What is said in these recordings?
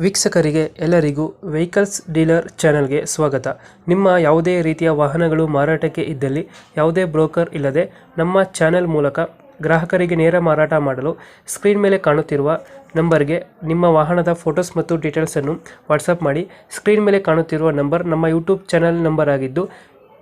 ವೀಕ್ಷಕರಿಗೆ ಎಲ್ಲರಿಗೂ vehicles dealer ಚಾನೆಲ್ಗೆ ಸ್ವಾಗತ. ನಿಮ್ಮ ಯಾವುದೇ ರೀತಿಯ ವಾಹನಗಳು ಮಾರಾಟಕ್ಕೆ ಇದ್ದಲ್ಲಿ ಯಾವುದೇ ಬ್ರೋಕರ್ ಇಲ್ಲದೆ ನಮ್ಮ ಚಾನೆಲ್ ಮೂಲಕ ಗ್ರಾಹಕರಿಗೆ ನೇರ ಮಾರಾಟ ಮಾಡಲು ಸ್ಕ್ರೀನ್ ಮೇಲೆ ಕಾಣುತ್ತಿರುವ ನಂಬರ್ಗೆ ನಿಮ್ಮ ವಾಹನದ ಫೋಟೋಸ್ ಮತ್ತು ಡೀಟೇಲ್ಸನ್ನು ವಾಟ್ಸಪ್ ಮಾಡಿ. ಸ್ಕ್ರೀನ್ ಮೇಲೆ ಕಾಣುತ್ತಿರುವ ನಂಬರ್ ನಮ್ಮ ಯೂಟ್ಯೂಬ್ ಚಾನೆಲ್ ನಂಬರ್ ಆಗಿದ್ದು,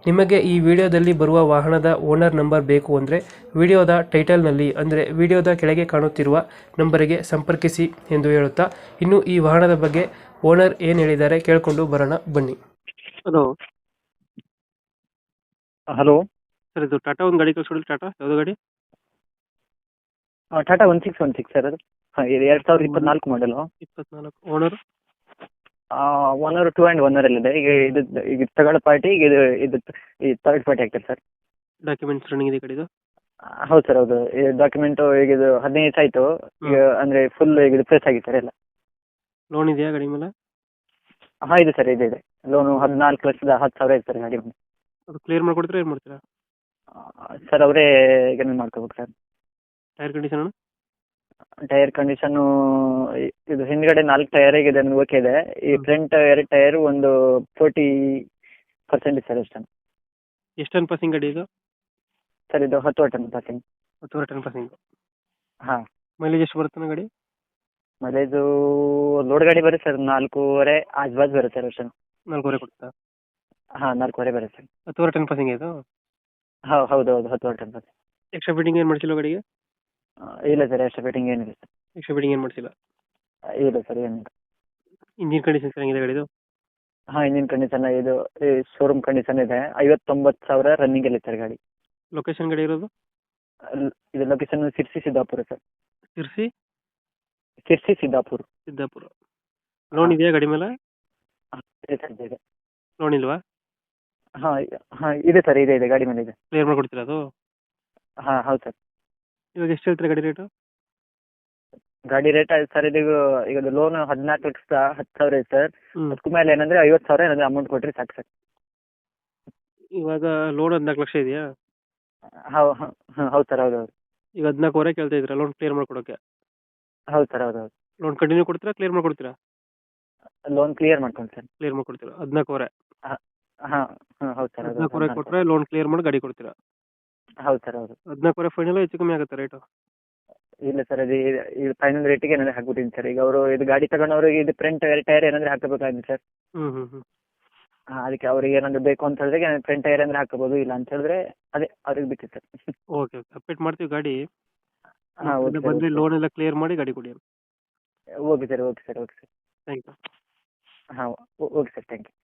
ನಿಮಗೆ ಈ ವಿಡಿಯೋದಲ್ಲಿ ಬರುವ ವಾಹನದ ಓನರ್ ನಂಬರ್ ಬೇಕು ಅಂದರೆ ವಿಡಿಯೋದ ಟೈಟಲ್ನಲ್ಲಿ ಅಂದರೆ ವಿಡಿಯೋದ ಕೆಳಗೆ ಕಾಣುತ್ತಿರುವ ನಂಬರಿಗೆ ಸಂಪರ್ಕಿಸಿ ಎಂದು ಹೇಳುತ್ತಾ, ಇನ್ನು ಈ ವಾಹನದ ಬಗ್ಗೆ ಓನರ್ ಏನು ಹೇಳಿದ್ದಾರೆ ಕೇಳಿಕೊಂಡು ಬರೋಣ ಬನ್ನಿ. ಹಲೋ ಹಲೋ ಸರ್, ಇದು ಟಾಟಾ ಒಂದು ಗಾಡಿ ಕಳಿಸ್ಕೊಡಿದ್ರು. ಟಾಟಾ ಯಾವುದು ಗಾಡಿ? ಟಾಟಾ 1616 ಸರ್. ಅದು ಇದು 2024 ಮಾಡಲು. 24. ಓನರ್ ಓನರ್ 2 ಆ್ಯಂಡ್ ಓನರಲ್ಲಿದೆ. ಈಗ ತಗೊಳ್ಳೋ ಪಾರ್ಟಿ ಇದು ಥರ್ಡ್ ಪಾರ್ಟಿ ಆಗ್ತದೆ ಸರ್. ಡಾಕ್ಯುಮೆಂಟ್ಸ್ ರನ್ನಿಂಗ್ ಇದೆ ಗಾಡಿದು? ಹೌದು ಸರ್, ಹೌದು. ಈ ಡಾಕ್ಯುಮೆಂಟು ಈಗ ಇದು 15 ದಿವಸ ಆಯಿತು. ಈಗ ಅಂದರೆ ಫುಲ್ ಈಗ ಇದು ಫ್ರೆಶ್ ಆಗಿದೆ ಸರ್ ಎಲ್ಲ. ಲೋನ್ ಇದೆಯಾ ಗಾಡಿ ಮೇಲೆ? ಹಾಂ, ಇದೆ ಸರ್, ಇದೆ. ಲೋನು 14,10,000 ಇದೆ ಸರ್ ಗಾಡಿ ಮೇಲೆ. ಅದು ಕ್ಲಿಯರ್ ಮಾಡಿಕೊಡ್ತೀರಾ ಏನು ಮಾಡ್ತೀರಾ? ಸರ್ ಅವರೇ ಏನು ಮಾಡ್ಕೋಬೇಕು sir. Tyre condition? Tyre condition ಇದು ಹಿಂದ್ಗಡೆ 4 ಟೈರಿಗೆ ಇದೆ, ಓಕೆ ಇದೆ. ಈ ಫ್ರಂಟ್ 2 ಟೈರು ಒಂದು 40% ಸರ್ ಅಷ್ಟೇ. ಎಷ್ಟು ಟನ್ ಪಾಸಿಂಗ್ ಗಾಡಿ ಇದು? ಸರ್ ಇದು 10 ಟನ್ ಪಾಸಿಂಗ್. 10 ton passing. ಹಾಂ. ಮೈಲೇಜ್ ಎಷ್ಟು ಬರುತ್ತೆ ಗಾಡಿ? ಮೈಲೇಜು ಲೋಡ್ ಗಾಡಿ ಬರುತ್ತೆ ಸರ್, 4.5 ಆಜು ಬರುತ್ತೆ ಸರ್ ಅಷ್ಟೇ. 4.5 ಕೊಡ್ತಾ? ಹಾಂ, 4.5 ಬರುತ್ತೆ ಸರ್. 10 ಟನ್ ಪಾಸಿಂಗ್ ಇದು? ಹೌದು 10 ಟನ್ ಪಾಸಿಂಗ್. ಎಕ್ಸ್ಟ್ರಾ ಫಿಟ್ಟಿಂಗ್ ಏನು ಮಾಡಿಸಿಲ್ಲ ಗಾಡಿಗೆ? ಇಲ್ಲ ಸರ್, ಎಕ್ಸ್ಟ್ರಾ ಫಿಟ್ಟಿಂಗ್ ಏನಿಲ್ಲ ಸರ್. ಎಕ್ಸ್ಟ್ರಾ ಫಿಟ್ಟಿಂಗ್ ಏನು ಮಾಡಿಸಿಲ್ಲ? ಇಲ್ಲ ಸರ್, ಏನಿಲ್ಲ. ಇಂಜಿನ್ ಕಂಡೀಷನ್ ಚೆನ್ನಾಗಿದೆ ಗಾಡಿದು? ಹಾಂ, ಇಂಜಿನ್ ಕಂಡೀಷನ್ ಇದು ಶೋರೂಮ್ ಕಂಡೀಷನ್ ಇದೆ. 59,000 ರನ್ನಿಂಗಲ್ಲಿ ಸರ್ ಗಾಡಿ. ಲೊಕೇಶನ್ ಗಾಡಿ ಇರೋದು? ಇದು location Sirsi Siddapur sir. Sirsi Siddapur. Loan ಇದೆಯಾ ಗಾಡಿ ಮೇಲೆ? ಇದೆ ಸರ್, ಇದೆ. ಲೋನ್ ಇಲ್ವಾ? ಹಾಂ ಹಾಂ, ಇದೆ ಸರ್, ಇದೆ ಗಾಡಿ ಮೇಲೆ ಇದೆ. ಕ್ಲಿಯರ್ ಮಾಡ್ಕೊಡ್ತೀರಾ ಅದು? ಹಾಂ, ಹೌದು ಸರ್. ಇವಾಗ ಎಷ್ಟು ಹೇಳ್ತೀರಾ ಗಾಡಿ ರೇಟು? ಗಾಡಿ ರೇಟ್ ಸರ್ ಈಗ ಲೋನ್ 14,10,000 ಇದೆ ಸರ್. ಅದಕ್ಕೂ ಮೇಲೆ ಏನಂದರೆ 50,000 ಏನಾದರೂ ಅಮೌಂಟ್ ಕೊಟ್ಟರೆ ಸಾಕು ಸರ್. ಇವಾಗ ಲೋನ್ 14 ಲಕ್ಷ ಇದೆಯಾ? ಹೌದು ಸರ್, ಹೌದು. ಈಗ 14.5 ಕೇಳ್ತಾ ಇದ್ದೀರಾ ಲೋನ್ ಕ್ಲಿಯರ್ ಮಾಡ್ಕೊಡೋಕ್ಕೆ? ಹೌದು ಸರ್, ಹೌದು. ಲೋನ್ ಕಂಟಿನ್ಯೂ ಕೊಡ್ತೀರಾ, ಕ್ಲಿಯರ್ ಮಾಡ್ಕೊಡ್ತೀರಾ? ಲೋನ್ ಕ್ಲಿಯರ್ ಮಾಡ್ಕೊಂಡು ಸರ್. ಕ್ಲಿಯರ್ ಮಾಡ್ಕೊಡ್ತೀರಾ? 14.5? ಹಾಂ ಹೌದು ಸರ್, ಹೌದು. 14.5 ಕೊಟ್ಟರೆ ಲೋನ್ ಕ್ಲಿಯರ್ ಮಾಡಿ ಗಾಡಿ ಕೊಡ್ತೀರಾ? ಹೌದು ಸರ್, ಹೌದು. 14.5 ಫೈನಲ್ ಹೆಚ್ಚು ಕಮ್ಮಿ ಆಗುತ್ತೆ ರೇಟು? ಇಲ್ಲ ಸರ್, ಇದು ಫೈನಲ್ ರೇಟಿಗೆ ಏನಾದರೂ ಹಾಕ್ಬಿಟ್ಟಿನಿ ಸರ್. ಈಗ ಅವರು ಇದು ಗಾಡಿ ತಗೊಂಡವ್ರಿಗೆ ಇದು ಫ್ರಂಟ್ ಟೈರ್ ಏನಾದರೂ ಹಾಕಬೇಕಾಗಿದೆ ಸರ್. ಹ್ಞೂ. ಹಾಂ, ಅದಕ್ಕೆ ಅವ್ರಿಗೆ ಏನಾದರೂ ಬೇಕು ಅಂತ ಹೇಳಿದ್ರೆ ಫ್ರಂಟ್ ಟೈರ್ ಏನಾದರೂ ಹಾಕೋಬೋದು, ಇಲ್ಲ ಅಂತ ಹೇಳಿದ್ರೆ ಅದೇ ಅವ್ರಿಗೆ ಬಿಟ್ಟಿತ್ತು ಸರ್. ಓಕೆ, ಅಪ್ಡೇಟ್ ಮಾಡ್ತೀವಿ ಗಾಡಿ. ಹಾಂ, ಓಕೆ ಬಂದು ಲೋನ್ ಎಲ್ಲ ಕ್ಲಿಯರ್ ಮಾಡಿ ಗಾಡಿ ಕೊಡಿ. Okay sir. Thank you. ಹಾಂ, ಓಕೆ ಸರ್, ಥ್ಯಾಂಕ್ ಯು.